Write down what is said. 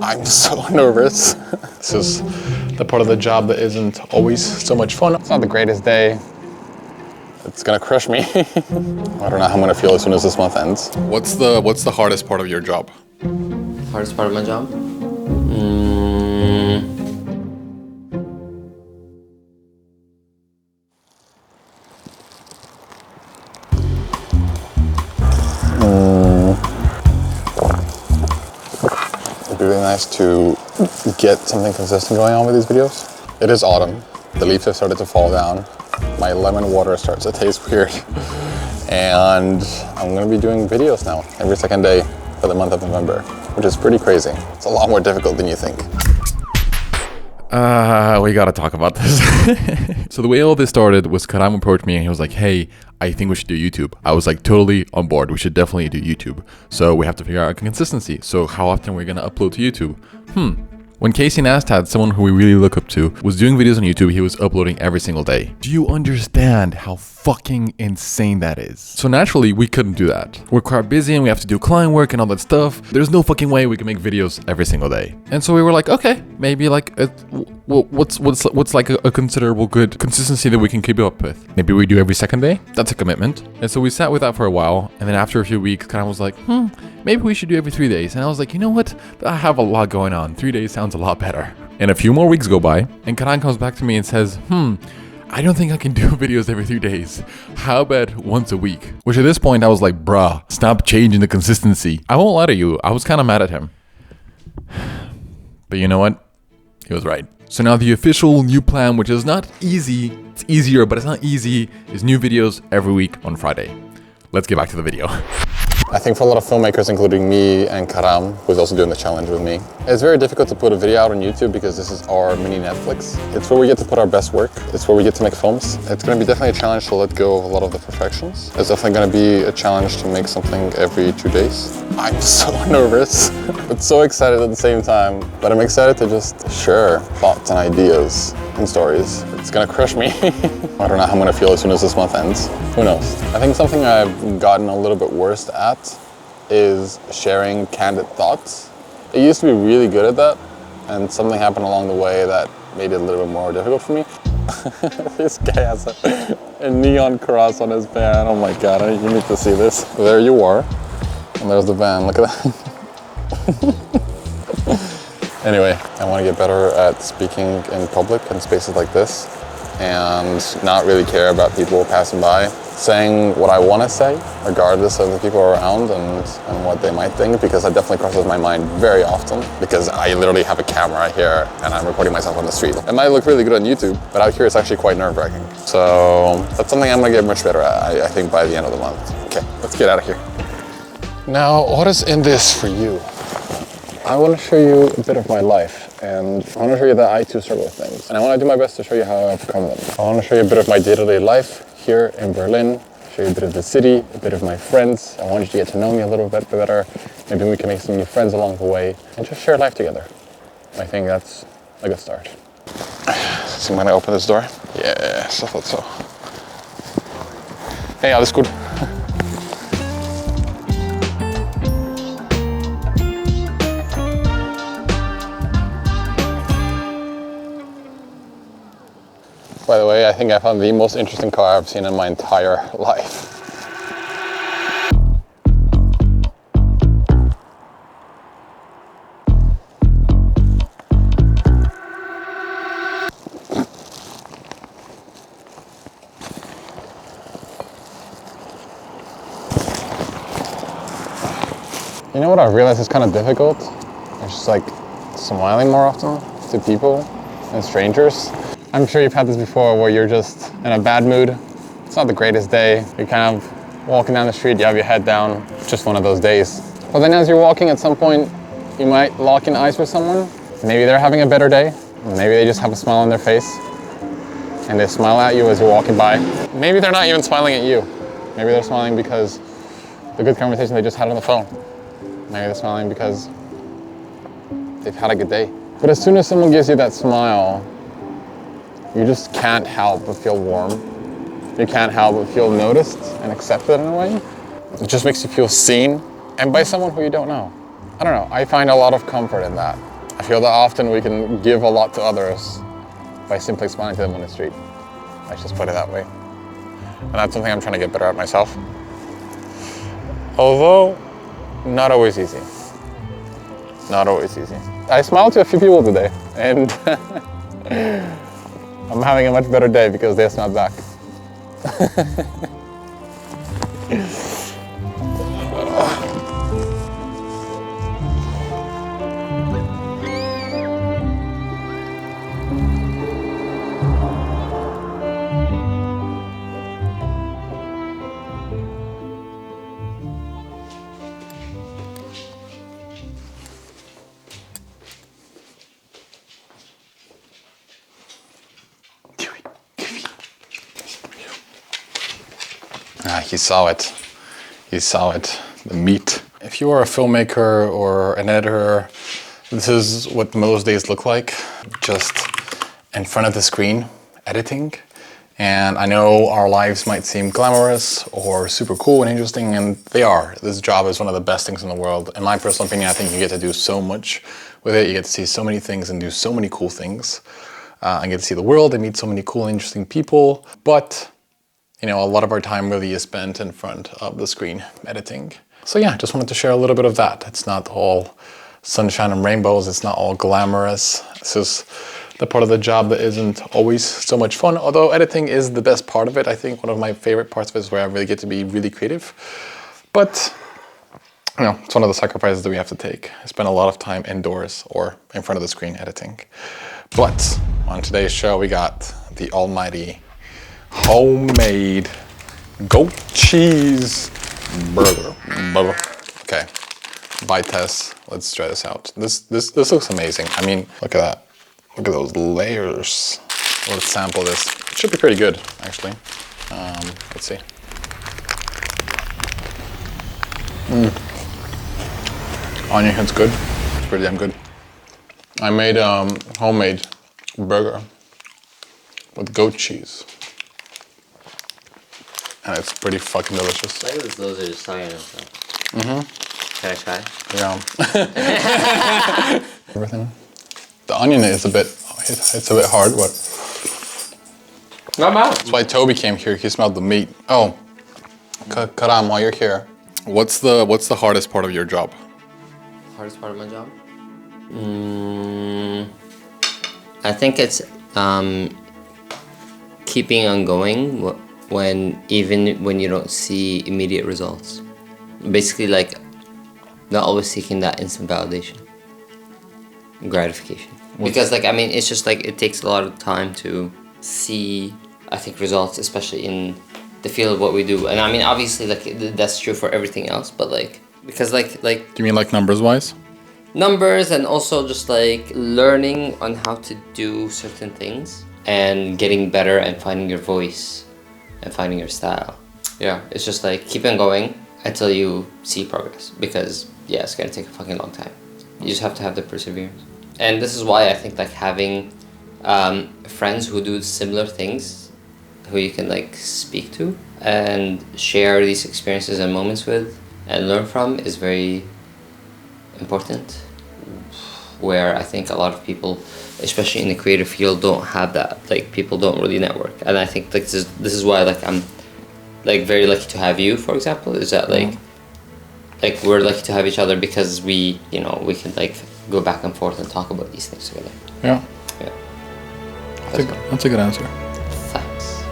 I'm so nervous. This is the part of the job that isn't always so much fun. It's not the greatest day. It's gonna crush me. I don't know how I'm gonna feel as soon as this month ends. What's the hardest part of your job? Hardest part of my job? It'd be really nice to get something consistent going on with these videos. It is autumn. The leaves have started to fall down. My lemon water starts to taste weird. And I'm gonna be doing videos now every second day for the month of November, which is pretty crazy. It's a lot more difficult than you think. We gotta talk about this. So the way all this started was Karam approached me and he was like, hey, I think we should do YouTube. I was like totally on board. We should definitely do YouTube. So we have to figure out a consistency. So how often we're gonna upload to YouTube? When Casey Neistat, someone who we really look up to, was doing videos on YouTube, he was uploading every single day. Do you understand how fucking insane that is? So naturally, we couldn't do that. We're quite busy and we have to do client work and all that stuff. There's no fucking way we can make videos every single day. And so we were like, okay, maybe like, what's like a considerable good consistency that we can keep up with? Maybe we do every second day? That's a commitment. And so we sat with that for a while. And then after a few weeks, Karan was like, maybe we should do every 3 days. And I was like, you know what? I have a lot going on. 3 days sounds a lot better. And a few more weeks go by and Karan comes back to me and says, I don't think I can do videos every 3 days. How about once a week? Which at this point I was like, bruh, stop changing the consistency. I won't lie to you, I was kind of mad at him. But you know what? He was right. So now the official new plan, which is not easy, it's easier, but it's not easy, is new videos every week on Friday. Let's get back to the video. I think for a lot of filmmakers, including me and Karam, who's also doing the challenge with me, it's very difficult to put a video out on YouTube because this is our mini Netflix. It's where we get to put our best work. It's where we get to make films. It's going to be definitely a challenge to let go of a lot of the perfections. It's definitely going to be a challenge to make something every 2 days. I'm so nervous, but so excited at the same time. But I'm excited to just share thoughts and ideas and stories. It's going to crush me. I don't know how I'm going to feel as soon as this month ends. Who knows? I think something I've gotten a little bit worse at is sharing candid thoughts. I used to be really good at that, and something happened along the way that made it a little bit more difficult for me. This guy has a neon cross on his van. Oh my god, you need to see this. There you are, and there's the van. Look at that. Anyway, I want to get better at speaking in public in spaces like this and not really care about people passing by, saying what I want to say, regardless of the people around and what they might think, because that definitely crosses my mind very often, because I literally have a camera here and I'm recording myself on the street. It might look really good on YouTube, but out here it's actually quite nerve-wracking. So that's something I'm gonna get much better at, I think, by the end of the month. Okay, let's get out of here. Now, what is in this for you? I want to show you a bit of my life, and I want to show you that I too struggle with things, and I want to do my best to show you how I overcome them. I want to show you a bit of my day-to-day life here in Berlin, show you a bit of the city, a bit of my friends. I want you to get to know me a little bit better. Maybe we can make some new friends along the way and just share life together. I think that's a good start. So I'm gonna open this door. Yes, I thought so. Hey, alles gut. By the way, I think I found the most interesting car I've seen in my entire life. You know what I realized is kind of difficult? It's just like smiling more often to people and strangers. I'm sure you've had this before where you're just in a bad mood. It's not the greatest day. You're kind of walking down the street, you have your head down. It's just one of those days. But then as you're walking, at some point, you might lock in eyes with someone. Maybe they're having a better day. Maybe they just have a smile on their face. And they smile at you as you're walking by. Maybe they're not even smiling at you. Maybe they're smiling because the good conversation they just had on the phone. Maybe they're smiling because they've had a good day. But as soon as someone gives you that smile, you just can't help but feel warm. You can't help but feel noticed and accepted in a way. It just makes you feel seen, and by someone who you don't know. I don't know, I find a lot of comfort in that. I feel that often we can give a lot to others by simply smiling to them on the street. Let's just put it that way. And that's something I'm trying to get better at myself. Although, not always easy. Not always easy. I smiled to a few people today, and I'm having a much better day because they smiled back. He saw it. He saw it. The meat. If you are a filmmaker or an editor, this is what most days look like. Just in front of the screen, editing. And I know our lives might seem glamorous or super cool and interesting, and they are. This job is one of the best things in the world. In my personal opinion, I think you get to do so much with it. You get to see so many things and do so many cool things. And get to see the world and meet so many cool and interesting people. But you know, a lot of our time really is spent in front of the screen editing. So yeah, just wanted to share a little bit of that. It's not all sunshine and rainbows. It's not all glamorous. This is the part of the job that isn't always so much fun. Although editing is the best part of it. I think one of my favorite parts of it is where I really get to be really creative. But you know, it's one of the sacrifices that we have to take. I spend a lot of time indoors or in front of the screen editing. But on today's show, we got the almighty homemade goat cheese burger. Okay, bite test. Let's try this out. This looks amazing. I mean, look at that. Look at those layers. Let's sample this. It should be pretty good, actually. Let's see. Onion hits good. It's pretty damn good. I made a homemade burger with goat cheese. And it's pretty fucking delicious. I think those are just Italian and stuff. Can I try? Yeah. Everything. The onion is a bit, it's a bit hard, but. Not bad. That's why Toby came here, he smelled the meat. Oh, Karam, while you're here, what's the hardest part of your job? Hardest part of my job? I think it's keeping on going even when you don't see immediate results. Basically, like, not always seeking that instant validation, gratification. Because, like, I mean, it's just like it takes a lot of time to see, I think, results, especially in the field of what we do. And I mean, obviously, like, that's true for everything else, but like, because like. Do you mean like numbers wise? Numbers, and also just like learning on how to do certain things and getting better and finding your voice and finding your style. Yeah, it's just like keep on going until you see progress, because yeah, it's gonna take a fucking long time. You just have to have the perseverance. And this is why I think like having friends who do similar things, who you can like speak to and share these experiences and moments with and learn from is very important. Where I think a lot of people, especially in the creative field, don't have that. Like, people don't really network, and I think like this is why like I'm like very lucky to have you, for example. Is that like we're lucky to have each other because we can like go back and forth and talk about these things together. Yeah. Yeah. That's a good answer. Thanks.